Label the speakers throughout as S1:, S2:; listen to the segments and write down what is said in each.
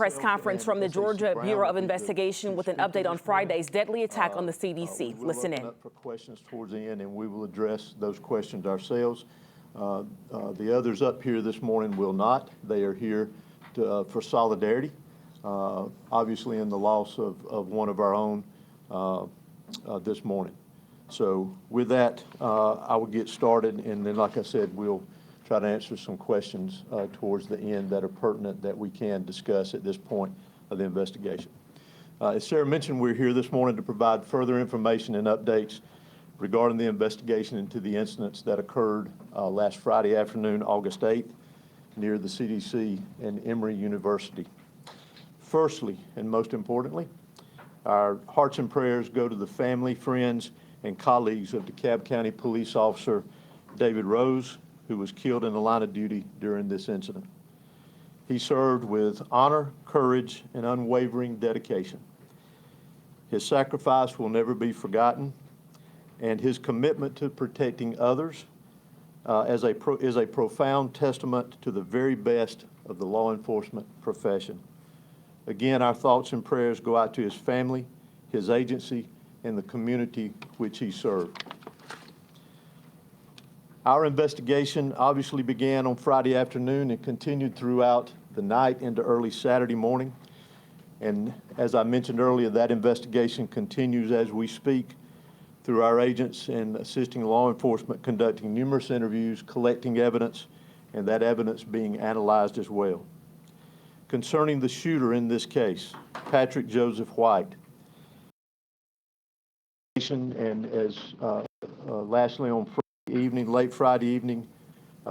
S1: Press conference from the Georgia Bureau of Investigation with an update on Friday's deadly attack on the CDC. Listen in.
S2: Up for questions towards the end, and we will address those questions ourselves. The others up here this morning will not. They are here for solidarity, obviously in the loss of one of our own this morning. So with that, I will get started, and then, like I said, we'll try to answer some questions towards the end that are pertinent that we can discuss at this point of the investigation. As Sarah mentioned, we're here this morning to provide further information and updates regarding the investigation into the incidents that occurred last Friday afternoon, August 8th, near the CDC and Emory University. Firstly, and most importantly, our hearts and prayers go to the family, friends, and colleagues of DeKalb County Police Officer David Rose, who was killed in the line of duty during this incident. He served with honor, courage, and unwavering dedication. His sacrifice will never be forgotten, and his commitment to protecting others is a profound testament to the very best of the law enforcement profession. Again, our thoughts and prayers go out to his family, his agency, and the community which he served. Our investigation obviously began on Friday afternoon and continued throughout the night into early Saturday morning. And as I mentioned earlier, that investigation continues as we speak through our agents and assisting law enforcement conducting numerous interviews, collecting evidence, and that evidence being analyzed as well. Concerning the shooter in this case, Patrick Joseph White, and as lastly on late Friday evening,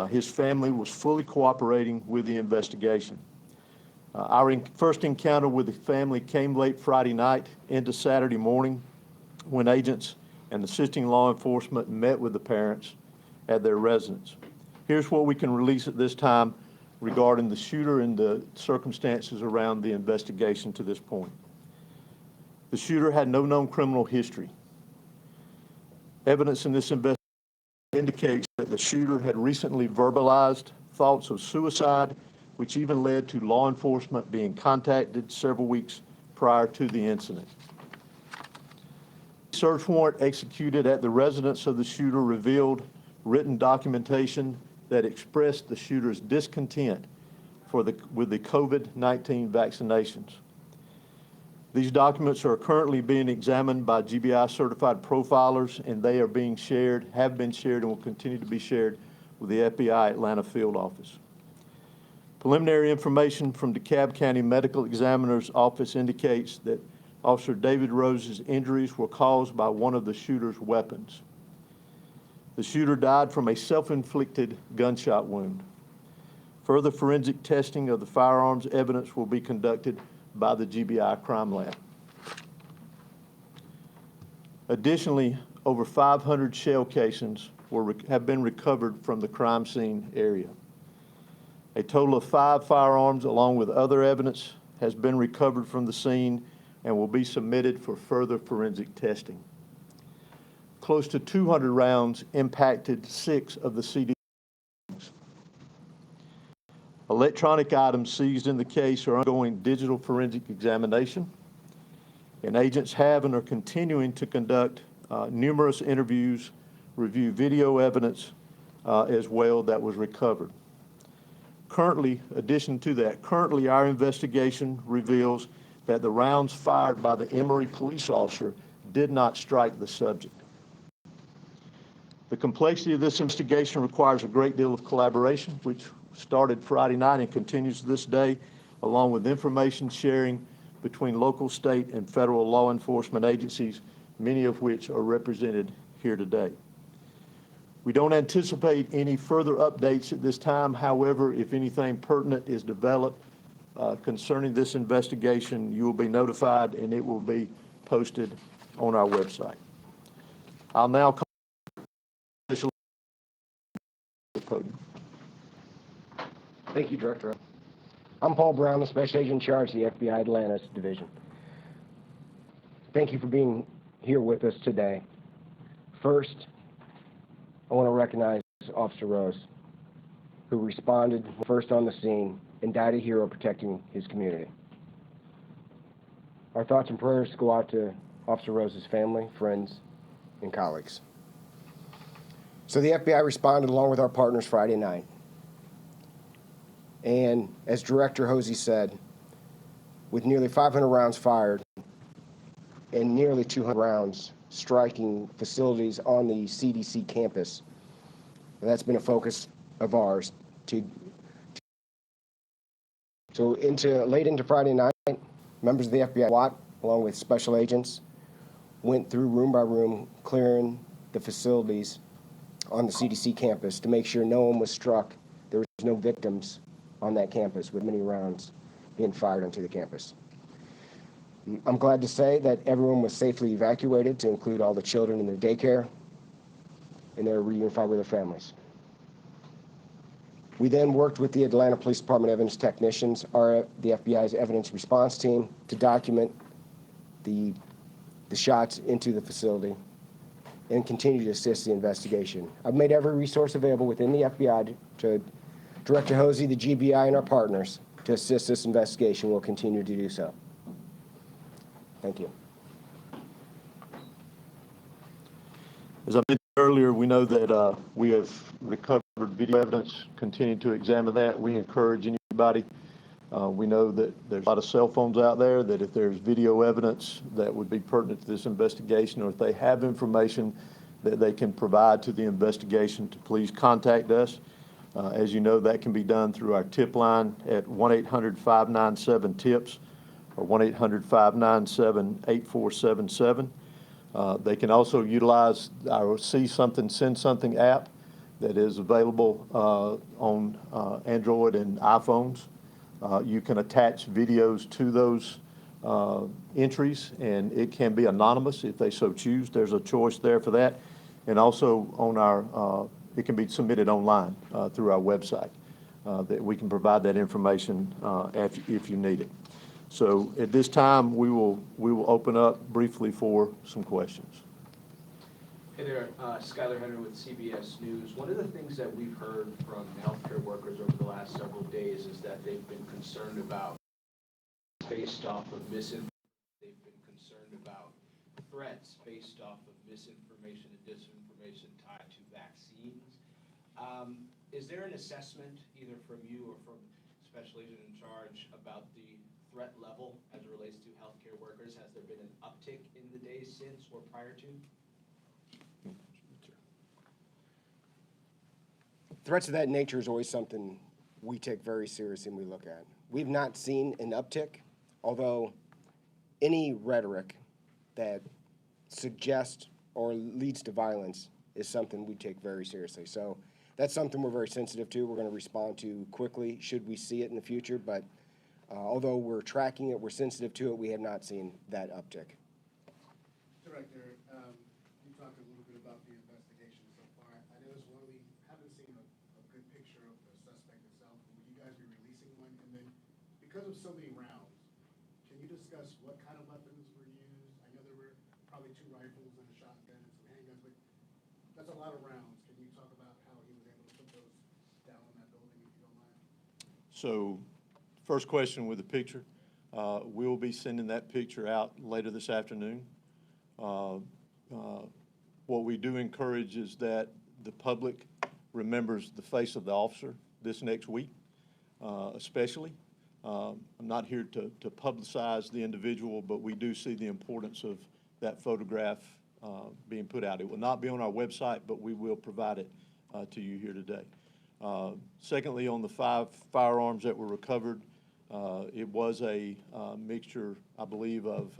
S2: his family was fully cooperating with the investigation. Our first encounter with the family came late Friday night into Saturday morning when agents and assisting law enforcement met with the parents at their residence. Here's what we can release at this time regarding the shooter and the circumstances around the investigation to this point. The shooter had no known criminal history. Evidence in this investigation indicates that the shooter had recently verbalized thoughts of suicide, which even led to law enforcement being contacted several weeks prior to the incident. The search warrant executed at the residence of the shooter revealed written documentation that expressed the shooter's discontent with the COVID-19 vaccinations. These documents are currently being examined by GBI certified profilers, and they are being shared, have been shared, and will continue to be shared with the FBI Atlanta field office. Preliminary information from DeKalb County Medical Examiner's Office indicates that Officer David Rose's injuries were caused by one of the shooter's weapons. The shooter died from a self-inflicted gunshot wound. Further forensic testing of the firearms evidence will be conducted by the GBI crime lab. Additionally, over 500 shell casings have been recovered from the crime scene area. A total of 5 firearms, along with other evidence, has been recovered from the scene and will be submitted for further forensic testing. Close to 200 rounds impacted 6 of the CDC. Electronic items seized in the case are undergoing digital forensic examination, and agents have and are continuing to conduct numerous interviews, review video evidence as well that was recovered. Currently, addition to that, our investigation reveals that the rounds fired by the Emory police officer did not strike the subject. The complexity of this investigation requires a great deal of collaboration, which started Friday night and continues to this day, along with information sharing between local, state, and federal law enforcement agencies, many of which are represented here today. We don't anticipate any further updates at this time. However, if anything pertinent is developed concerning this investigation, you will be notified and it will be posted on our website. I'll now call the podium.
S3: Thank you, Director. I'm Paul Brown, the Special Agent in charge of the FBI Atlanta Division. Thank you for being here with us today. First, I want to recognize Officer Rose, who responded first on the scene and died a hero protecting his community. Our thoughts and prayers go out to Officer Rose's family, friends, and colleagues. So the FBI responded along with our partners Friday night. And as Director Hosey said, with nearly 500 rounds fired and nearly 200 rounds striking facilities on the CDC campus, that's been a focus of ours. So late into Friday night, members of the FBI SWAT, along with special agents, went through room by room, clearing the facilities on the CDC campus to make sure no one was struck. There was no victims on that campus with many rounds being fired onto the campus. I'm glad to say that everyone was safely evacuated, to include all the children in the daycare, and they're reunified with their families. We then worked with the Atlanta Police Department evidence technicians, the FBI's evidence response team, to document the shots into the facility and continue to assist the investigation. I've made every resource available within the FBI to Director Hosey, the GBI, and our partners to assist this investigation. We'll continue to do so. Thank you.
S2: As I mentioned earlier, we know that we have recovered video evidence, continue to examine that. We encourage anybody. We know that there's a lot of cell phones out there, that if there's video evidence that would be pertinent to this investigation, or if they have information that they can provide to the investigation, to please contact us. As you know, that can be done through our tip line at 1-800-597-TIPS or 1-800-597-8477. They can also utilize our See Something, Send Something app that is available on Android and iPhones. You can attach videos to those entries, and it can be anonymous if they so choose. There's a choice there for that. And also on our, it can be submitted online through our website, that we can provide that information if you need it. So at this time, we will open up briefly for some questions.
S4: Hey there, Skylar Henry with CBS News. One of the things that we've heard from healthcare workers over the last several days is that they've been concerned about, based off of misinformation, they've been concerned about threats based off of misinformation and disinformation tied to vaccines. Is there an assessment, either from you or from Special Agent in charge, about the threat level as it relates to healthcare workers? Has there been an uptick in the days since or prior to?
S3: Threats of that nature is always something we take very seriously and we look at. We've not seen an uptick, although any rhetoric that suggests or leads to violence is something we take very seriously. So that's something we're very sensitive to. We're going to respond to quickly should we see it in the future, but although we're tracking it, we're sensitive to it, we have not seen that uptick.
S5: Director, you talked a little bit about the investigation so far. I noticed we haven't seen a good picture of the suspect itself. Will you guys be releasing one? And then, because of so many rounds, can you discuss what kind of weapons were used? I know there were probably 2 rifles and a shotgun and some handguns, but that's a lot of rounds. Can you talk about how he was able to put those down in that building, if you don't mind?
S2: So, first question with the picture. We'll be sending that picture out later this afternoon. What we do encourage is that the public remembers the face of the officer this next week, especially. I'm not here to publicize the individual, but we do see the importance of that photograph being put out. It will not be on our website, but we will provide it to you here today. Secondly, on the 5 firearms that were recovered, it was a mixture, I believe, of,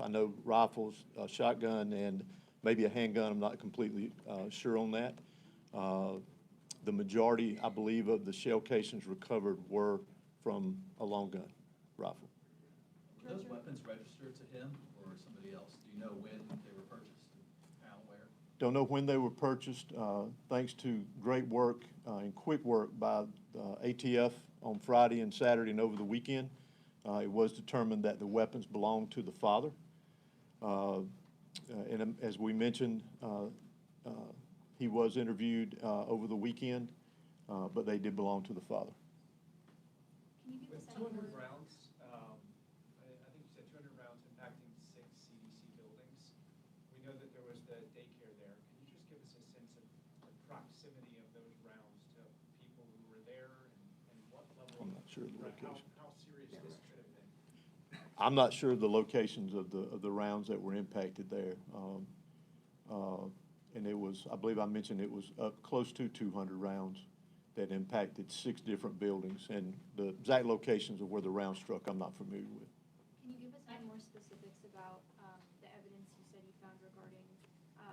S2: rifles, a shotgun, and maybe a handgun. I'm not completely sure on that. The majority, I believe, of the shell casings recovered were from a long gun rifle.
S6: Were those weapons registered to him or somebody else? Do you know when they were purchased? How, where?
S2: Don't know when they were purchased. Thanks to great work and quick work by ATF on Friday and Saturday and over the weekend, it was determined that the weapons belonged to the father. And as we mentioned, he was interviewed over the weekend, but they did belong to the father.
S7: Can you give us 200 rounds, I think you said 200 rounds impacting the daycare there. Can you just give us a sense of the proximity of those rounds to people who were there and what level?
S2: I'm not sure of the location.
S7: How serious this could have been?
S2: I'm not sure of the locations of the rounds that were impacted there. And it was, I believe I mentioned it was up close to 200 rounds that impacted 6 different buildings. And the exact locations of where the round struck, I'm not familiar with.
S8: Can you give us any more specifics about the evidence you said you found regarding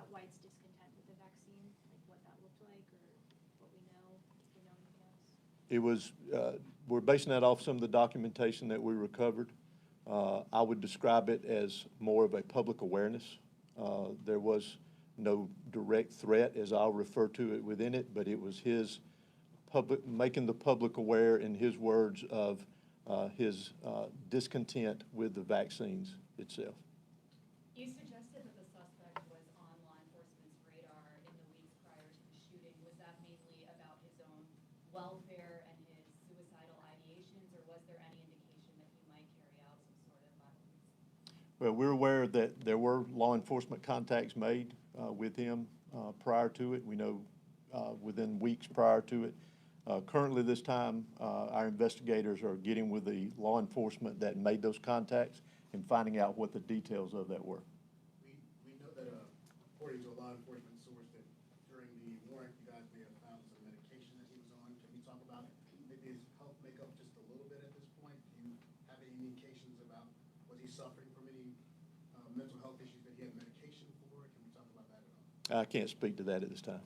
S8: White's discontent with the vaccine, like what that looked like or what we know, if we know anything else?
S2: It was, we're basing that off some of the documentation that we recovered. I would describe it as more of a public awareness. There was no direct threat, as I'll refer to it within it, but it was his making the public aware, in his words, of his discontent with the vaccines itself.
S9: You suggested that the suspect was on law enforcement's radar in the weeks prior to the shooting. Was that mainly about his own welfare and his suicidal ideations, or was there any indication that he might carry out some sort of violence?
S2: Well, we're aware that there were law enforcement contacts made with him prior to it. We know within weeks prior to it. Currently this time, our investigators are getting with the law enforcement that made those contacts and finding out what the details of that were.
S5: We know that, according to a law enforcement source, that during the warrant, you guys may have found some medication that he was on. Can you talk about maybe his health makeup just a little bit at this point? Do you have any indications about, was he suffering from any mental health issues that he had medication for? Can we talk about that at all?
S2: I can't speak to that at this time.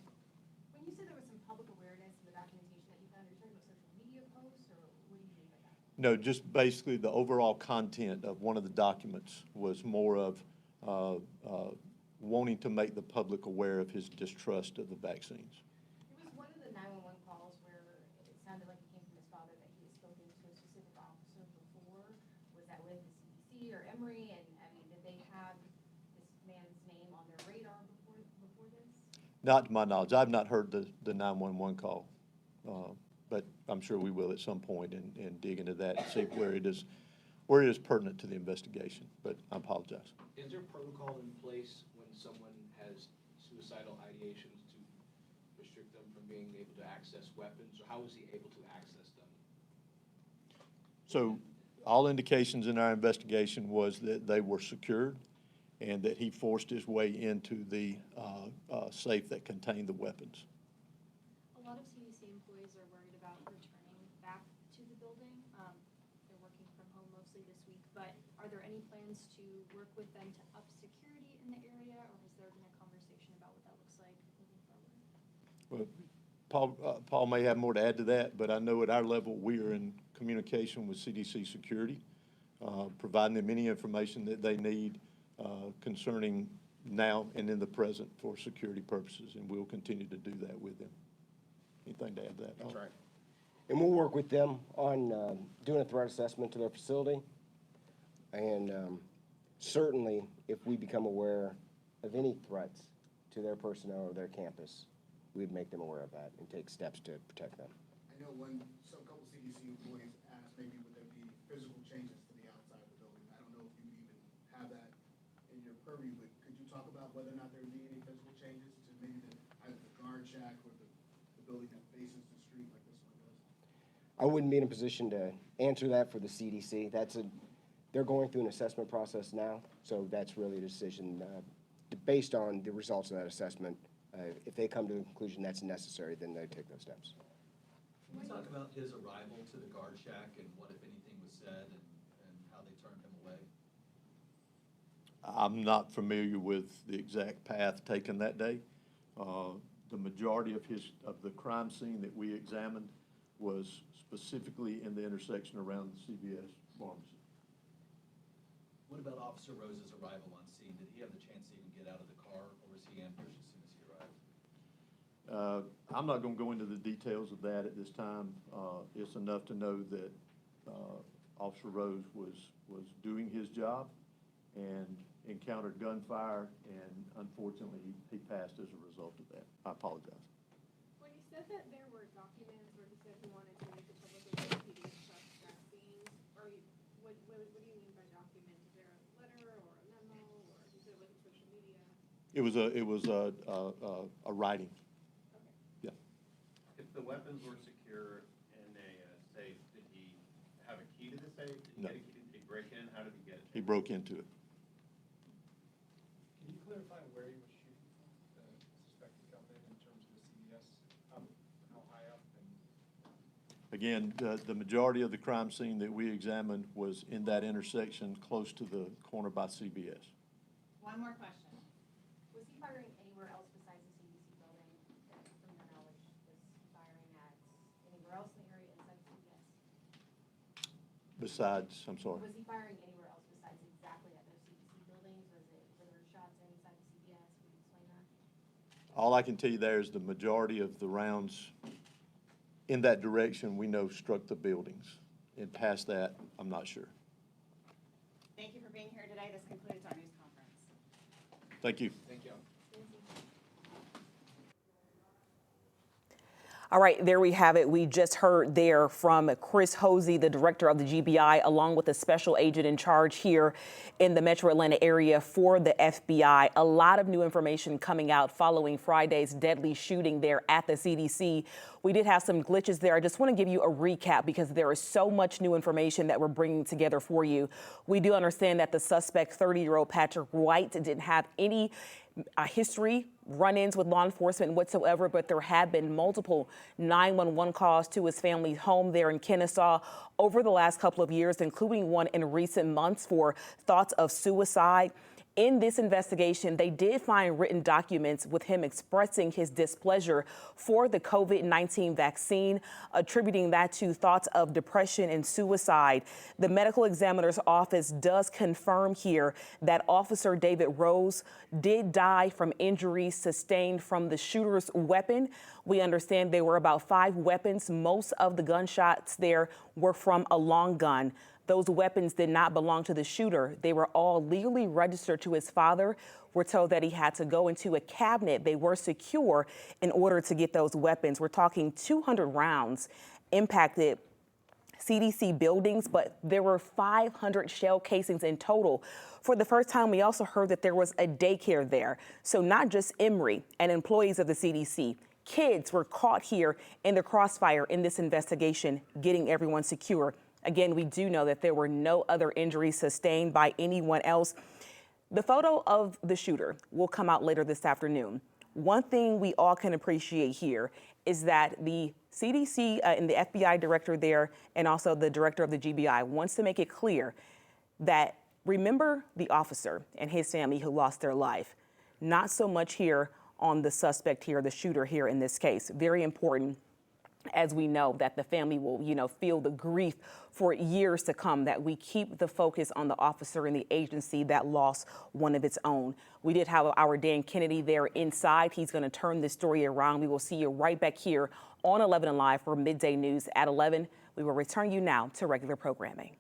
S9: When you said there was some public awareness in the documentation that you found, are you talking about social media posts, or what do you mean by that?
S2: No, just basically the overall content of one of the documents was more of wanting to make the public aware of his distrust of the vaccines.
S9: It was one of the 911 calls where it sounded like it came from his father that he had spoken to a specific officer before. Was that with the CDC or Emory? And I mean, did they have this man's name on their radar before this?
S2: Not to my knowledge. I've not heard the 911 call, but I'm sure we will at some point and dig into that and see where it is pertinent to the investigation. But I apologize.
S4: Is there protocol in place when someone has suicidal ideations to restrict them from being able to access weapons, or how was he able to access them?
S2: So all indications in our investigation was that they were secured and that he forced his way into the safe that contained the weapons.
S8: A lot of CDC employees are worried about returning back to the building. They're working from home mostly this week, but are there any plans to work with them to up security in the area, or has there been a conversation about what that looks like moving forward?
S2: Well, Paul may have more to add to that, but I know at our level, we are in communication with CDC security, providing them any information that they need concerning now and in the present for security purposes, and we'll continue to do that with them. Anything to add to that?
S3: That's right. And we'll work with them on doing a threat assessment to their facility. And certainly, if we become aware of any threats to their personnel or their campus, we'd make them aware of that and take steps to protect them.
S5: I know couple CDC employees asked maybe would there be physical changes to the outside of the building. I don't know if you would even have that in your purview, but could you talk about whether or not there would be any physical changes to maybe either the guard shack or the building that faces the street like this one does?
S3: I wouldn't be in a position to answer that for the CDC. They're going through an assessment process now, so that's really a decision based on the results of that assessment. If they come to the conclusion that's necessary, then they take those steps.
S6: Can you talk about his arrival to the guard shack and what, if anything, was said and how they turned him away?
S2: I'm not familiar with the exact path taken that day. The majority of the crime scene that we examined was specifically in the intersection around the CVS pharmacy.
S6: What about Officer Rose's arrival on scene? Did he have the chance to even get out of the car, or was he ambushed as soon as he arrived?
S2: I'm not going to go into the details of that at this time. It's enough to know that Officer Rose was doing his job and encountered gunfire, and unfortunately, he passed as a result of that. I apologize.
S10: When you said that there were documents where he said he wanted to make the public aware of PD trust vaccines, what do you mean by document? Is there a letter or a memo, or you said it wasn't social media?
S2: It was a writing. Yeah.
S11: If the weapons were secure in a safe, did he have a key to the safe? Did he
S2: No.
S11: get a key? Did he break in? How did he get it?
S2: He broke into it.
S7: Can you clarify where he was shooting from, the suspected gunman, in terms of the CDS? How high up and?
S2: Again, the majority of the crime scene that we examined was in that intersection close to the corner by CBS.
S9: One more question. Was he firing anywhere else besides the CDC building that, from your knowledge, was firing at anywhere else in the area inside CBS?
S2: Besides, I'm sorry.
S9: Was he firing anywhere else besides exactly at those CDC buildings? Were there shots inside the CBS? Can you explain that?
S2: All I can tell you there is the majority of the rounds in that direction we know struck the buildings. And past that, I'm not sure.
S9: Thank you for being here today. This concludes our news conference.
S2: Thank you.
S7: Thank you.
S1: All right, there we have it. We just heard there from Chris Hosey, the director of the GBI, along with the special agent in charge here in the Metro Atlanta area for the FBI. A lot of new information coming out following Friday's deadly shooting there at the CDC. We did have some glitches there. I just want to give you a recap because there is so much new information that we're bringing together for you. We do understand that the suspect, 30-year-old Patrick White, didn't have any history, run-ins with law enforcement whatsoever, but there have been multiple 911 calls to his family's home there in Kennesaw over the last couple of years, including one in recent months for thoughts of suicide. In this investigation, they did find written documents with him expressing his displeasure for the COVID-19 vaccine, attributing that to thoughts of depression and suicide. The medical examiner's office does confirm here that Officer David Rose did die from injuries sustained from the shooter's weapon. We understand there were about 5 weapons. Most of the gunshots there were from a long gun. Those weapons did not belong to the shooter. They were all legally registered to his father. We're told that he had to go into a cabinet. They were secure in order to get those weapons. We're talking 200 rounds impacted CDC buildings, but there were 500 shell casings in total. For the first time, we also heard that there was a daycare there. So not just Emory and employees of the CDC. Kids were caught here in the crossfire in this investigation, getting everyone secure. Again, we do know that there were no other injuries sustained by anyone else. The photo of the shooter will come out later this afternoon. One thing we all can appreciate here is that the CDC and the FBI director there and also the director of the GBI wants to make it clear that remember the officer and his family who lost their life. Not so much here on the suspect here, the shooter here in this case. Very important, as we know that the family will, feel the grief for years to come, that we keep the focus on the officer and the agency that lost one of its own. We did have our Dan Kennedy there inside. He's going to turn this story around. We will see you right back here on 11 Alive for Midday News at 11. We will return you now to regular programming.